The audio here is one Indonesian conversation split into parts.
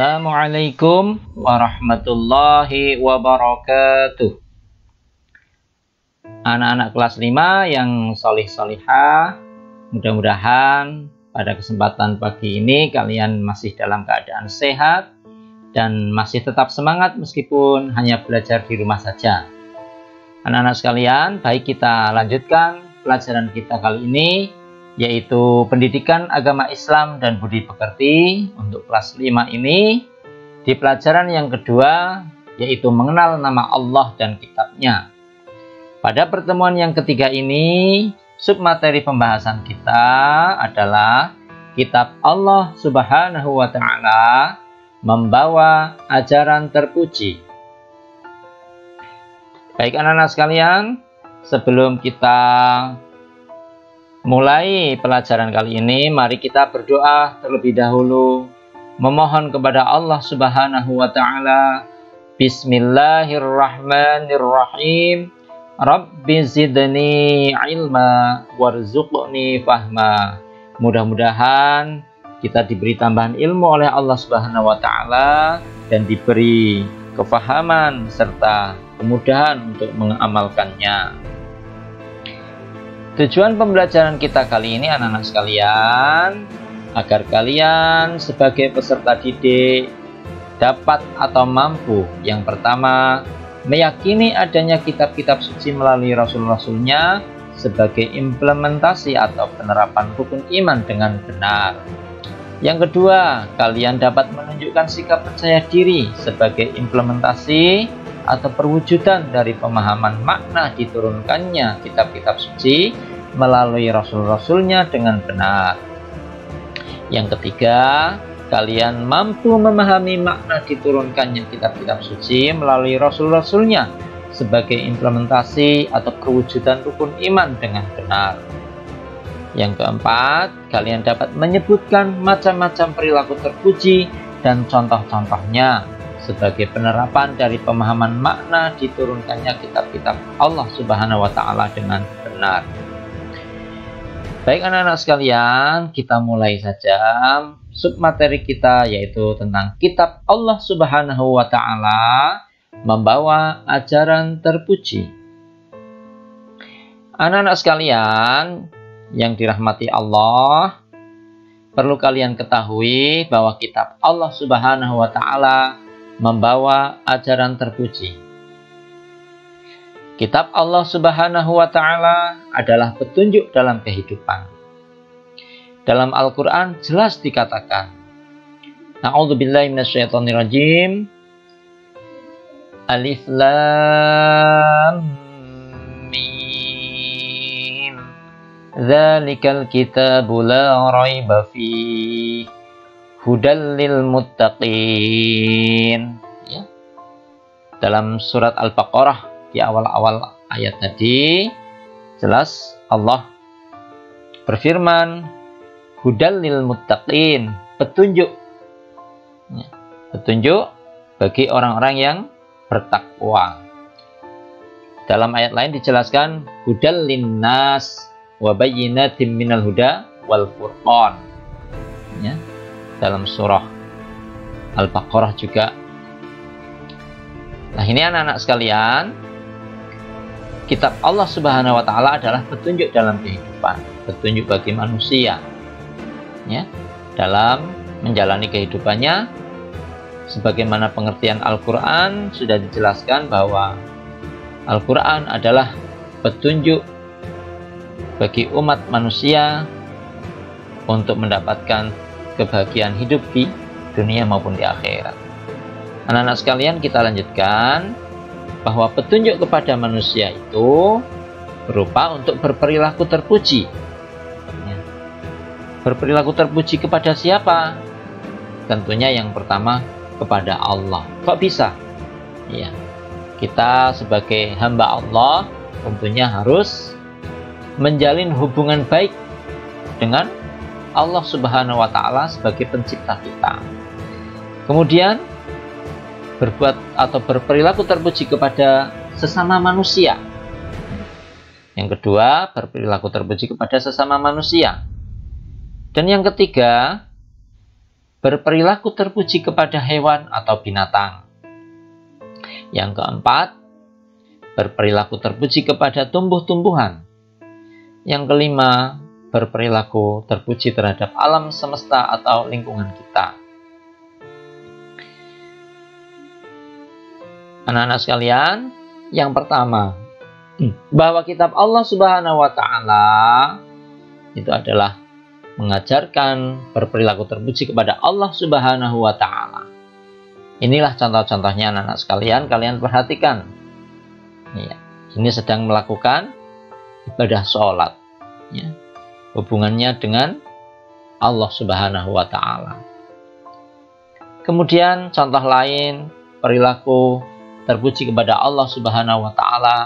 Assalamualaikum warahmatullahi wabarakatuh. Anak-anak kelas 5 yang solih-solihah, mudah-mudahan pada kesempatan pagi ini kalian masih dalam keadaan sehat dan masih tetap semangat meskipun hanya belajar di rumah saja. Anak-anak sekalian, baik kita lanjutkan pelajaran kita kali ini, yaitu pendidikan agama Islam dan budi pekerti untuk kelas 5 ini. Di pelajaran yang kedua, yaitu mengenal nama Allah dan kitabnya. Pada pertemuan yang ketiga ini, submateri pembahasan kita adalah kitab Allah Subhanahu wa Ta'ala membawa ajaran terpuji. Baik anak-anak sekalian, sebelum kita mulai pelajaran kali ini, mari kita berdoa terlebih dahulu, memohon kepada Allah Subhanahu wa Ta'ala. Bismillahirrahmanirrahim. Rabbi zidni ilma warzuqni fahma. Mudah-mudahan kita diberi tambahan ilmu oleh Allah Subhanahu wa Ta'ala dan diberi kefahaman serta kemudahan untuk mengamalkannya. Tujuan pembelajaran kita kali ini anak-anak sekalian, agar kalian sebagai peserta didik dapat atau mampu, yang pertama, meyakini adanya kitab-kitab suci melalui rasul-rasulnya sebagai implementasi atau penerapan rukun iman dengan benar. Yang kedua, kalian dapat menunjukkan sikap percaya diri sebagai implementasi atau perwujudan dari pemahaman makna diturunkannya kitab-kitab suci melalui rasul-rasulnya dengan benar. Yang ketiga, kalian mampu memahami makna diturunkannya kitab-kitab suci melalui rasul-rasulnya sebagai implementasi atau perwujudan rukun iman dengan benar. Yang keempat, kalian dapat menyebutkan macam-macam perilaku terpuji dan contoh-contohnya sebagai penerapan dari pemahaman makna diturunkannya kitab-kitab Allah Subhanahu wa Ta'ala dengan benar. Baik anak-anak sekalian, kita mulai saja submateri kita, yaitu tentang kitab Allah Subhanahu wa Ta'ala membawa ajaran terpuji. Anak-anak sekalian yang dirahmati Allah, perlu kalian ketahui bahwa kitab Allah Subhanahu wa Ta'ala membawa ajaran terpuji. Kitab Allah Subhanahu wa Ta'ala adalah petunjuk dalam kehidupan. Dalam Al-Quran jelas dikatakan, A'udzubillahi minasyaitonirrajim, Alif Lam Mim, Dzalikal kitabu la raiba fihi hudal lil muttaqin. Ya. Dalam surat Al-Baqarah di awal-awal ayat tadi jelas Allah berfirman, hudal lil muttaqin, petunjuk. Ya. Petunjuk bagi orang-orang yang bertakwa. Dalam ayat lain dijelaskan hudal linnas wa bayyinatin minal huda wal furqan. Ya. Dalam surah Al-Baqarah juga. Nah, ini anak-anak sekalian, kitab Allah Subhanahu wa Ta'ala adalah petunjuk dalam kehidupan, petunjuk bagi manusia, ya, dalam menjalani kehidupannya. Sebagaimana pengertian Al-Quran sudah dijelaskan bahwa Al-Quran adalah petunjuk bagi umat manusia untuk mendapatkan kebahagiaan hidup di dunia maupun di akhirat. Anak-anak sekalian, kita lanjutkan bahwa petunjuk kepada manusia itu berupa untuk berperilaku terpuji. Ya. Berperilaku terpuji kepada siapa? Tentunya yang pertama kepada Allah. Kok bisa? Ya. Kita sebagai hamba Allah tentunya harus menjalin hubungan baik dengan Allah Subhanahu wa Ta'ala sebagai pencipta kita. Kemudian berbuat atau berperilaku terpuji kepada sesama manusia. Yang kedua, berperilaku terpuji kepada sesama manusia. Dan yang ketiga, berperilaku terpuji kepada hewan atau binatang. Yang keempat, berperilaku terpuji kepada tumbuh-tumbuhan. Yang kelima, berperilaku terpuji terhadap alam semesta atau lingkungan kita. Anak-anak sekalian, yang pertama, bahwa kitab Allah Subhanahu wa Ta'ala itu adalah mengajarkan berperilaku terpuji kepada Allah Subhanahu wa Ta'ala. Inilah contoh-contohnya anak-anak sekalian, kalian perhatikan. Ya, ini sedang melakukan ibadah sholat. Ya, hubungannya dengan Allah Subhanahu wa Ta'ala. Kemudian contoh lain, perilaku terpuji kepada Allah Subhanahu wa Ta'ala,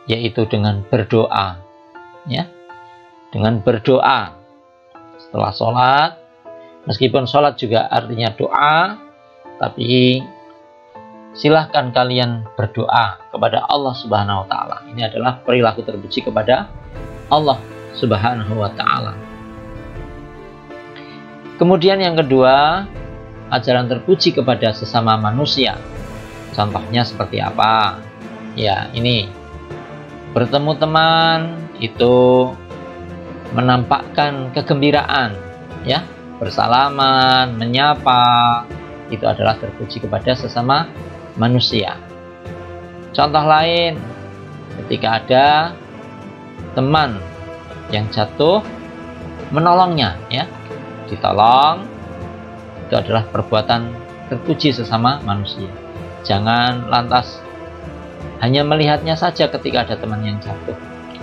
yaitu dengan berdoa. Ya, dengan berdoa setelah sholat. Meskipun sholat juga artinya doa, tapi silahkan kalian berdoa kepada Allah Subhanahu wa Ta'ala. Ini adalah perilaku terpuji kepada Allah Subhanahu wa Ta'ala. Kemudian yang kedua, ajaran terpuji kepada sesama manusia. Contohnya seperti apa? Ya, ini bertemu teman itu menampakkan kegembiraan, ya, bersalaman, menyapa, itu adalah terpuji kepada sesama manusia. Contoh lain, ketika ada teman yang jatuh, menolongnya, ya, ditolong, itu adalah perbuatan terpuji sesama manusia. Jangan lantas hanya melihatnya saja ketika ada teman yang jatuh,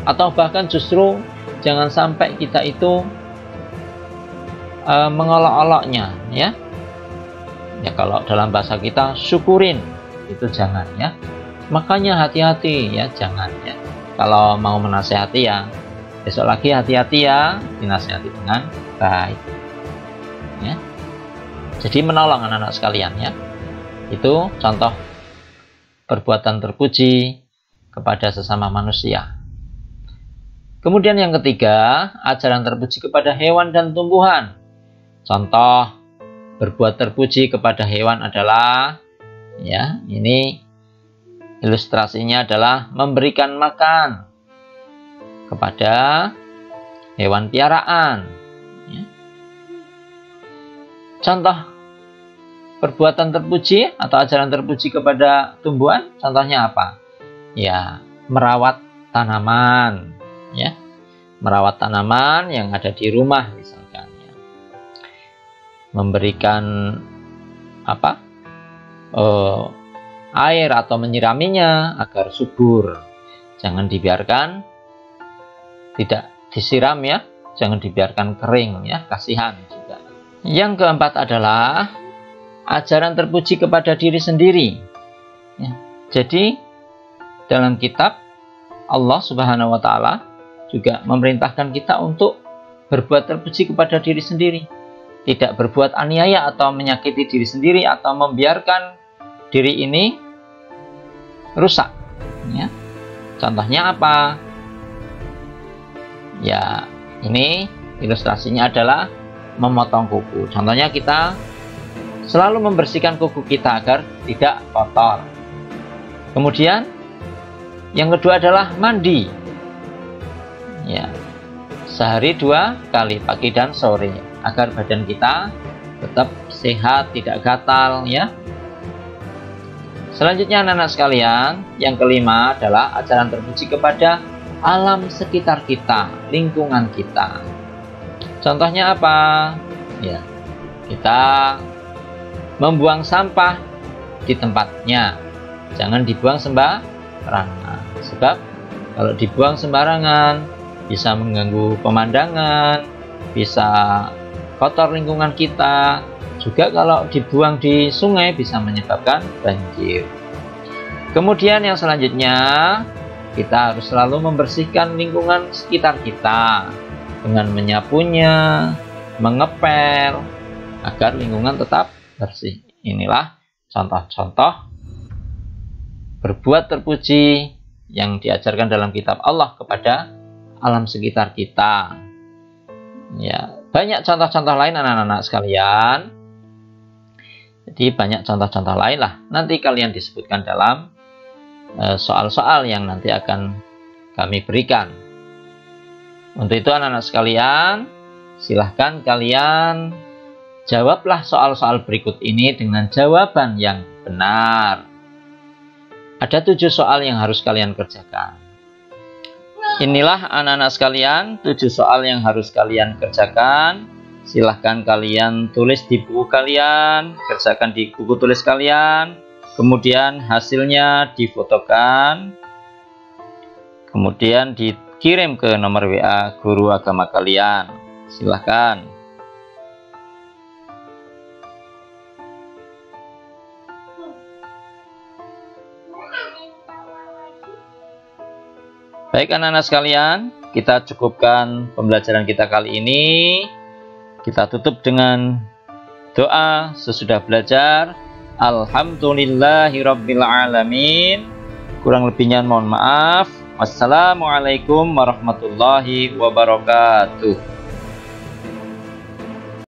atau bahkan justru jangan sampai kita itu mengolok-oloknya, ya. Ya, kalau dalam bahasa kita syukurin, itu jangan, ya. Makanya hati-hati, ya, jangan, ya. Kalau mau menasehati, ya besok lagi hati-hati, ya, dinasehati dengan baik, ya. Jadi menolong anak-anak sekalian, ya. Itu contoh perbuatan terpuji kepada sesama manusia. Kemudian yang ketiga, ajaran terpuji kepada hewan dan tumbuhan. Contoh berbuat terpuji kepada hewan adalah, ya, ini ilustrasinya adalah memberikan makan kepada hewan piaraan. Ya. Contoh perbuatan terpuji atau ajaran terpuji kepada tumbuhan, contohnya apa? Ya, merawat tanaman, ya, merawat tanaman yang ada di rumah misalkan, ya. Memberikan apa? Air atau menyiraminya agar subur. Jangan dibiarkan tidak disiram, ya, jangan dibiarkan kering, ya, kasihan juga. Yang keempat adalah ajaran terpuji kepada diri sendiri. Ya. Jadi dalam kitab Allah Subhanahu wa Ta'ala juga memerintahkan kita untuk berbuat terpuji kepada diri sendiri. Tidak berbuat aniaya atau menyakiti diri sendiri atau membiarkan diri ini rusak. Ya. Contohnya apa? Ya, ini ilustrasinya adalah memotong kuku. Contohnya kita selalu membersihkan kuku kita agar tidak kotor. Kemudian yang kedua adalah mandi. Ya, sehari 2 kali, pagi dan sore, agar badan kita tetap sehat, tidak gatal, ya. Selanjutnya anak-anak sekalian, yang kelima adalah ajaran terpuji kepada alam sekitar kita, lingkungan kita. Contohnya apa? Ya, kita membuang sampah di tempatnya. Jangan dibuang sembarangan. Sebab kalau dibuang sembarangan bisa mengganggu pemandangan, bisa kotor lingkungan kita. Juga kalau dibuang di sungai bisa menyebabkan banjir. Kemudian yang selanjutnya, kita harus selalu membersihkan lingkungan sekitar kita dengan menyapunya, mengepel, agar lingkungan tetap bersih. Inilah contoh-contoh berbuat terpuji yang diajarkan dalam kitab Allah kepada alam sekitar kita. Ya, banyak contoh-contoh lain anak-anak sekalian. Jadi banyak contoh-contoh lain lah. Nanti kalian disebutkan dalam soal-soal yang nanti akan kami berikan. Untuk itu anak-anak sekalian, silahkan kalian jawablah soal-soal berikut ini dengan jawaban yang benar. Ada 7 soal yang harus kalian kerjakan. Inilah anak-anak sekalian 7 soal yang harus kalian kerjakan. Silahkan kalian tulis di buku kalian, kerjakan di buku tulis kalian. Kemudian hasilnya difotokan, kemudian dikirim ke nomor WA guru agama kalian. Silahkan. Baik anak-anak sekalian, kita cukupkan pembelajaran kita kali ini. Kita tutup dengan doa sesudah belajar. Alhamdulillahirrabbilalamin. Kurang lebihnya mohon maaf. Wassalamualaikum warahmatullahi wabarakatuh.